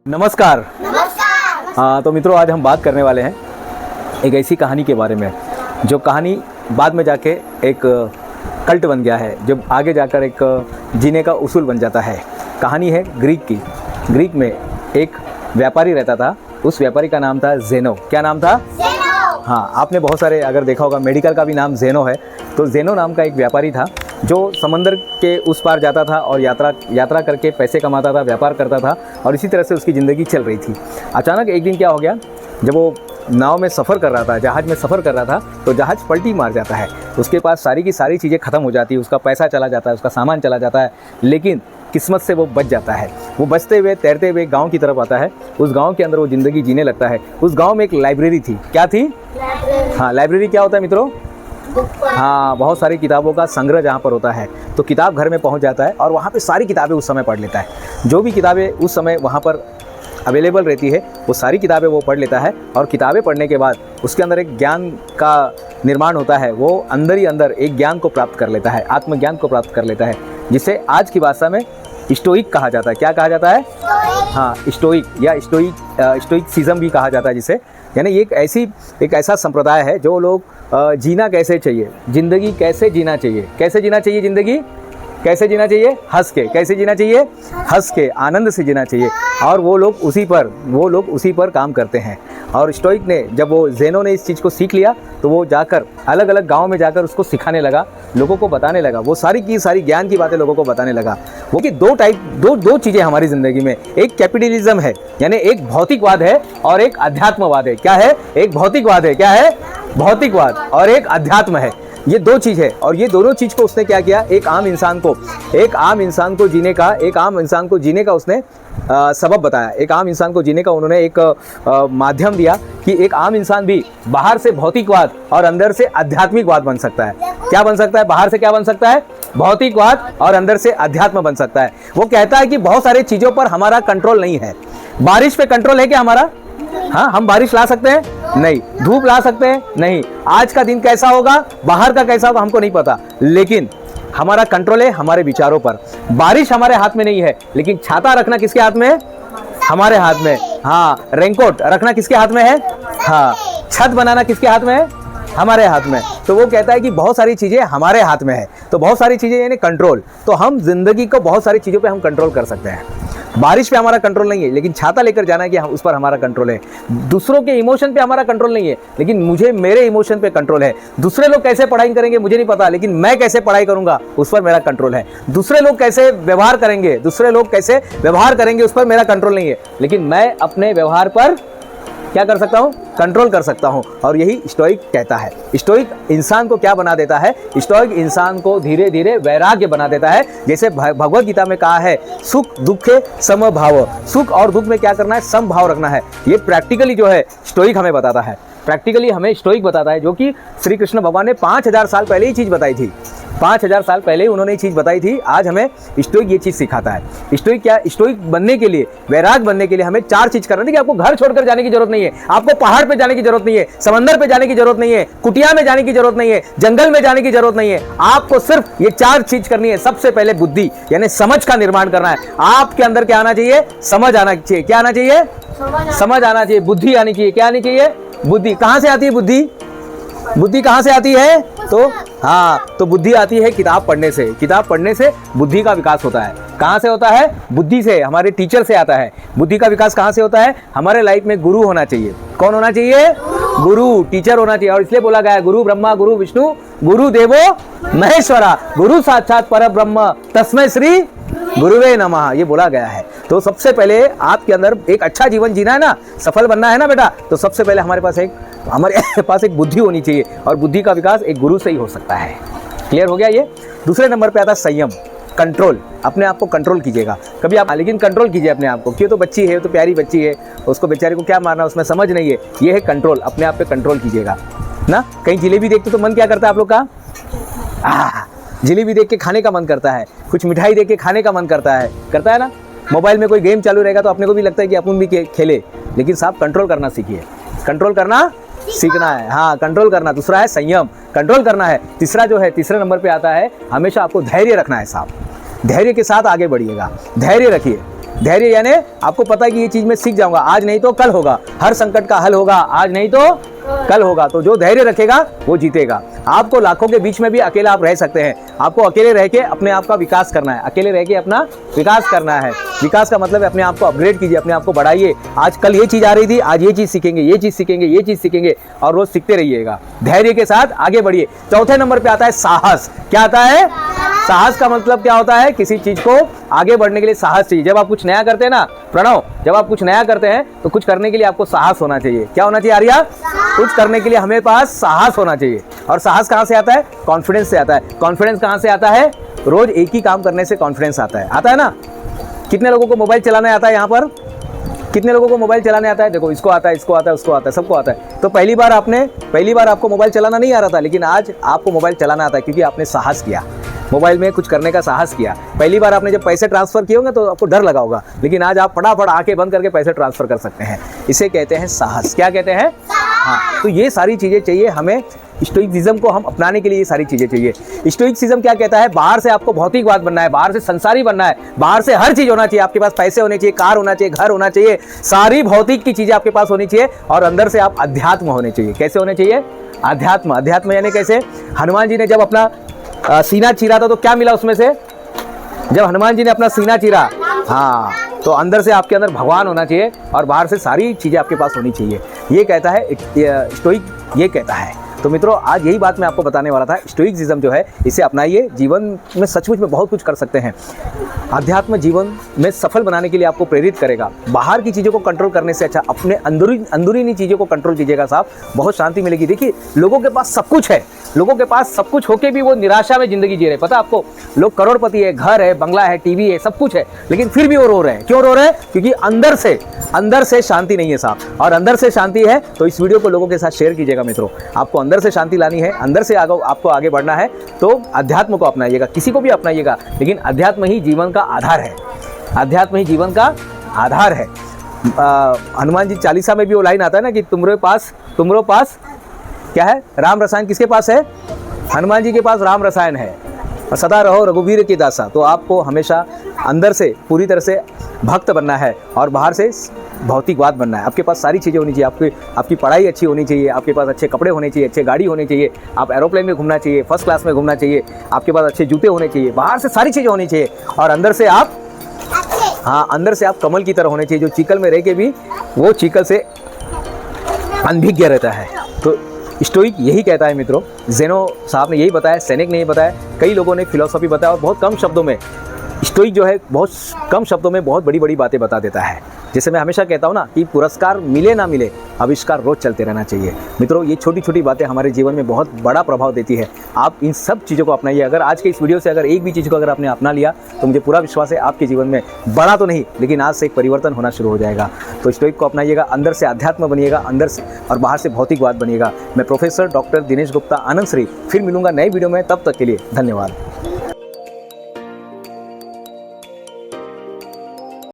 नमस्कार। हाँ, तो मित्रों आज हम बात करने वाले हैं एक ऐसी कहानी के बारे में जो कहानी बाद में जाके एक कल्ट बन गया है, जब आगे जाकर एक जीने का उसूल बन जाता है। कहानी है ग्रीक की। ग्रीक में एक व्यापारी रहता था, उस व्यापारी का नाम था ज़ेनो। क्या नाम था? ज़ेनो। हाँ, आपने बहुत सारे अगर देखा होगा, मेडिकल का भी नाम ज़ेनो है। तो ज़ेनो नाम का एक व्यापारी था जो समंदर के उस पार जाता था और यात्रा करके पैसे कमाता था, व्यापार करता था और इसी तरह से उसकी ज़िंदगी चल रही थी। अचानक एक दिन क्या हो गया, जब वो नाव में सफ़र कर रहा था, जहाज़ में सफ़र कर रहा था, तो जहाज़ पलटी मार जाता है। उसके पास सारी की सारी चीज़ें ख़त्म हो जाती है, उसका पैसा चला जाता है, उसका सामान चला जाता है, लेकिन किस्मत से वो बच जाता है। वो बचते हुए तैरते हुए गांव की तरफ आता है। उस गांव के अंदर वो ज़िंदगी जीने लगता है। उस गांव में एक लाइब्रेरी थी। क्या थी? हाँ, लाइब्रेरी क्या होता है मित्रों? हाँ, बहुत सारी किताबों का संग्रह जहाँ पर होता है। तो किताब घर में पहुँच जाता है और वहाँ पे सारी किताबें उस समय पढ़ लेता है। जो भी किताबें उस समय वहाँ पर अवेलेबल रहती है वो सारी किताबें वो पढ़ लेता है। और किताबें पढ़ने के बाद उसके अंदर एक ज्ञान का निर्माण होता है। वो अंदर ही अंदर एक ज्ञान को प्राप्त कर लेता है, आत्मज्ञान को प्राप्त कर लेता है, जिसे आज की भाषा में स्टोइक कहा जाता है। क्या कहा जाता है? हाँ, स्टोइक या स्टोइसिज्म भी कहा जाता है जिसे। यानी एक ऐसा संप्रदाय है जो लोग जीना कैसे चाहिए, ज़िंदगी कैसे जीना चाहिए, कैसे जीना चाहिए ज़िंदगी, कैसे जीना चाहिए? हंस के। कैसे जीना चाहिए? हंस के, आनंद से जीना चाहिए। और वो लोग उसी पर काम करते हैं। और स्टोइक ने, जब वो ज़ेनो ने इस चीज़ को सीख लिया तो वो जाकर अलग अलग गांव में जाकर उसको सिखाने लगा, लोगों को बताने लगा, वो सारी की सारी ज्ञान की बातें लोगों को बताने लगा। वो कि दो चीज़ें हमारी ज़िंदगी में, एक कैपिटलिज्म है यानी एक भौतिकवाद है और एक अध्यात्मवाद है। क्या है? एक भौतिकवाद है। क्या है? भौतिकवाद। और एक अध्यात्म है। ये दो चीज़ है। और ये दोनों चीज़ को उसने क्या किया, एक आम इंसान को जीने का उसने सबब बताया। एक आम इंसान को जीने का उन्होंने एक माध्यम दिया कि एक आम इंसान भी बाहर से भौतिकवाद और अंदर से आध्यात्मिकवाद बन सकता है। क्या बन सकता है? बाहर से क्या बन सकता है? भौतिकवाद और अंदर से अध्यात्म बन सकता है। वो कहता है कि बहुत सारी चीज़ों पर हमारा कंट्रोल नहीं है। बारिश पे कंट्रोल है क्या हमारा? हाँ, हम बारिश ला सकते हैं? नहीं। धूप ला सकते हैं? नहीं। आज का दिन कैसा होगा, बाहर का कैसा होगा, हमको नहीं पता, लेकिन हमारा कंट्रोल है हमारे विचारों पर। बारिश हमारे हाथ में नहीं है, लेकिन छाता रखना किसके हाथ में है? हमारे हाथ में। हाँ, रेनकोट रखना किसके हाथ में है? हाँ, छत बनाना किसके हाथ में है? हमारे हाथ में। तो वो कहता है कि बहुत सारी चीज़ें हमारे हाथ में है। तो बहुत सारी चीज़ें यानी कंट्रोल। तो हम जिंदगी को बहुत सारी चीज़ों पे हम कंट्रोल कर सकते हैं। बारिश पे हमारा कंट्रोल नहीं है, लेकिन छाता लेकर जाना है कि उस पर हमारा कंट्रोल है। दूसरों के इमोशन पे हमारा कंट्रोल नहीं है, लेकिन मेरे इमोशन पे कंट्रोल है। दूसरे लोग कैसे पढ़ाई करेंगे मुझे नहीं पता, लेकिन मैं कैसे पढ़ाई करूंगा उस पर मेरा कंट्रोल है। दूसरे लोग कैसे व्यवहार करेंगे उस पर मेरा कंट्रोल नहीं है, लेकिन मैं अपने व्यवहार पर क्या कर सकता हूँ? कंट्रोल कर सकता हूँ। और यही स्टोइक कहता है। स्टोइक इंसान को क्या बना देता है? स्टोइक इंसान को धीरे धीरे वैराग्य बना देता है। जैसे भगवत गीता में कहा है, सुख दुखे समभाव। सुख और दुख में क्या करना है? समभाव रखना है। ये प्रैक्टिकली जो है स्टोइक हमें बताता है। प्रैक्टिकली हमें स्टोइक बताता है, जो कि श्री कृष्ण भगवान ने 5000 साल पहले ही चीज़ बताई थी। 5000 साल पहले ही उन्होंने ये चीज़ बताई थी। आज हमें स्टोइक ये चीज़ सिखाता है। स्टोइक बनने के लिए, वैराग बनने के लिए हमें 4 चीज़ करना है कि आपको घर छोड़कर जाने की जरूरत नहीं है, आपको पहाड़ पे जाने की जरूरत नहीं है, समंदर पे जाने की जरूरत नहीं है, कुटिया में जाने की जरूरत नहीं है, जंगल में जाने की जरूरत नहीं है। आपको सिर्फ ये 4 चीज करनी है। सबसे पहले बुद्धि यानी समझ का निर्माण करना है। आपके अंदर क्या आना चाहिए? समझ आना चाहिए। क्या आना चाहिए? समझ आना चाहिए। बुद्धि आनी चाहिए। क्या आनी चाहिए? बुद्धि। कहां से आती है बुद्धि कहां से आती है? तो बुद्धि आती है किताब पढ़ने से। किताब पढ़ने से बुद्धि का विकास होता है। कहां से होता है? बुद्धि से, हमारे टीचर से आता है। बुद्धि का विकास कहां से होता है? हमारे लाइफ में गुरु होना चाहिए। कौन होना चाहिए? गुरु, टीचर होना चाहिए। और इसलिए बोला गया है, गुरु ब्रह्मा गुरु विष्णु गुरु देवो महेश्वरा, गुरु साक्षात परब्रह्म तस्मै श्री गुरुवे नमः, ये बोला गया है। तो सबसे पहले आपके अंदर एक अच्छा जीवन जीना है ना, सफल बनना है ना बेटा, तो सबसे पहले हमारे पास एक बुद्धि होनी चाहिए। और बुद्धि का विकास एक गुरु से ही हो सकता है। क्लियर हो गया ये? दूसरे नंबर पे आता है संयम, कंट्रोल। अपने आप को कंट्रोल कीजिएगा कभी आप, लेकिन कंट्रोल कीजिए अपने आप को। क्यों? तो बच्ची है, तो प्यारी बच्ची है, उसको बेचारे को क्या मारना, उसमें समझ नहीं है। ये है कंट्रोल। अपने आप पे कंट्रोल कीजिएगा ना। कहीं जिलेबी देखते तो मन क्या करता है आप लोग का? जिलेबी देख के खाने का मन करता है, कुछ मिठाई देख के खाने का मन करता है ना। मोबाइल में कोई गेम चालू रहेगा तो अपने को भी लगता है कि अपन भी खेले, लेकिन साहब कंट्रोल करना सीखिए। कंट्रोल करना सीखना है। हाँ, कंट्रोल करना। दूसरा है संयम, कंट्रोल करना है। तीसरा जो है, तीसरे नंबर पे आता है, हमेशा आपको धैर्य रखना है साहब। धैर्य के साथ आगे बढ़िएगा। धैर्य रखिए। धैर्य यानी आपको पता है कि ये चीज मैं सीख जाऊंगा, आज नहीं तो कल होगा, हर संकट का हल होगा, आज नहीं तो कल होगा। तो जो धैर्य रखेगा वो जीतेगा। आपको लाखों के बीच में भी अकेला आप रह सकते हैं, आपको अकेले रह के अपने आप का विकास करना है, अकेले रह के अपना विकास करना है। विकास का मतलब है अपने आप को अपग्रेड कीजिए, अपने आप को बढ़ाइए। आज कल ये चीज आ रही थी, आज ये चीज सीखेंगे, ये चीज सीखेंगे, ये चीज सीखेंगे और रोज सीखते रहिएगा। धैर्य के साथ आगे बढ़िए। चौथे नंबर पे आता है साहस। क्या आता है? साहस का मतलब क्या होता है? किसी चीज को आगे बढ़ने के लिए साहस चाहिए। जब आप कुछ नया करते हैं ना प्रणव, जब आप कुछ नया करते हैं तो कुछ करने के लिए आपको साहस होना चाहिए। क्या होना चाहिए आर्या? कुछ करने के लिए हमें पास साहस होना चाहिए। और साहस कहाँ से आता है? कॉन्फिडेंस से आता है। कॉन्फिडेंस कहाँ से आता है? रोज एक ही काम करने से कॉन्फिडेंस आता है ना। कितने लोगों को मोबाइल चलाने आता है यहाँ पर? कितने लोगों को मोबाइल चलाने आता है? देखो, इसको आता है, इसको आता है, उसको आता है, सबको आता है। तो पहली बार आपको मोबाइल चलाना नहीं आ रहा था, लेकिन आज आपको मोबाइल चलाना आता है क्योंकि आपने साहस किया, मोबाइल में कुछ करने का साहस किया। पहली बार आपने जब पैसे ट्रांसफर किए होंगे तो आपको डर लगा होगा, लेकिन आज आप फटाफट आंखें बंद करके पैसे ट्रांसफर कर सकते हैं। इसे कहते हैं साहस। क्या कहते हैं? हाँ। तो ये सारी चीजें चाहिए हमें। स्टोइसिज्म को हम अपनाने के लिए ये सारी चीजें चाहिए। स्टोइसिज्म क्या कहता है? बाहर से आपको भौतिकवाद बनना है, बाहर से संसारी बनना है, बाहर से हर चीज होना चाहिए। आपके पास पैसे होने चाहिए, कार होना चाहिए, घर होना चाहिए, सारी भौतिक की चीजें आपके पास होनी चाहिए और अंदर से आप अध्यात्म होने चाहिए। कैसे होने चाहिए? अध्यात्म। अध्यात्म यानी कैसे? हनुमान जी ने जब अपना सीना चीरा था तो क्या मिला उसमें से? जब हनुमान जी ने अपना सीना चीरा, हाँ, तो अंदर से आपके अंदर भगवान होना चाहिए और बाहर से सारी चीजें आपके पास होनी चाहिए। ये कहता है स्टोइक, ये कहता है। तो मित्रों, आज यही बात मैं आपको बताने वाला था। स्टोइसिज्म जो है इसे अपनाइए, जीवन में सचमुच में बहुत कुछ कर सकते हैं। अध्यात्म जीवन में सफल बनाने के लिए आपको प्रेरित करेगा। बाहर की चीज़ों को कंट्रोल करने से अच्छा अपने अंदरूनी चीज़ों को कंट्रोल कीजिएगा साहब, बहुत शांति मिलेगी। देखिए, लोगों के पास सब कुछ है, लोगों के पास सब कुछ होके भी वो निराशा में जिंदगी जी रहे। पता आपको, लोग करोड़पति है, घर है, बंगला है, टीवी है, सब कुछ है, लेकिन फिर भी वो रो रहे हैं। क्यों रो रहे हैं? क्योंकि अंदर से शांति नहीं है साहब। और अंदर से शांति है तो इस वीडियो को लोगों के साथ शेयर कीजिएगा मित्रों। आपको अंदर से शांति लानी है, अंदर से आपको आगे बढ़ना है तो अध्यात्म को अपनाइएगा, किसी को भी अपनाइएगा, लेकिन अध्यात्म ही जीवन का आधार है। अध्यात्म ही जीवन का आधार है। हनुमान जी चालीसा में भी वो लाइन आता है ना कि तुमरे पास क्या है? राम रसायन। किसके पास है? हनुमान जी के पास राम रसायन है। और सदा रहो रघुवीर की दासा। तो आपको हमेशा अंदर से पूरी तरह से भक्त बनना है और बाहर से भौतिकवाद बनना है। आपके पास सारी चीज़ें होनी चाहिए। आपकी पढ़ाई अच्छी होनी चाहिए, आपके पास अच्छे कपड़े होने चाहिए, अच्छे गाड़ी होनी चाहिए, आप एरोप्लेन में घूमना चाहिए, फर्स्ट क्लास में घूमना चाहिए, आपके पास अच्छे जूते होने चाहिए। बाहर से सारी चीज़ें होनी चाहिए और अंदर से आप कमल की तरह होने चाहिए, जो चीकल में रह के भी वो चीकल से अनभिज्ञ रहता है। तो स्टोइक यही कहता है मित्रों। ज़ेनो साहब ने यही बताया, सेनेक ने यही बताया, कई लोगों ने फिलॉसफी बताया और बहुत कम शब्दों में स्टोइक जो है बहुत कम शब्दों में बहुत बड़ी बड़ी बातें बता देता है। जैसे मैं हमेशा कहता हूँ ना कि पुरस्कार मिले ना मिले, आविष्कार रोज चलते रहना चाहिए। मित्रों, ये छोटी छोटी बातें हमारे जीवन में बहुत बड़ा प्रभाव देती है। आप इन सब चीज़ों को अपनाइए। अगर आज के इस वीडियो से अगर एक भी चीज़ को अगर आपने अपना लिया तो मुझे पूरा विश्वास है आपके जीवन में बड़ा तो नहीं, लेकिन आज से एक परिवर्तन होना शुरू हो जाएगा। तो स्टोइक को अपनाइएगा, अंदर से अध्यात्म बनिएगा, अंदर से और बाहर से भौतिकवाद बनिएगा। मैं प्रोफेसर डॉक्टर दिनेश गुप्ता, आनंद श्री, फिर मिलूंगा नए वीडियो में। तब तक के लिए धन्यवाद।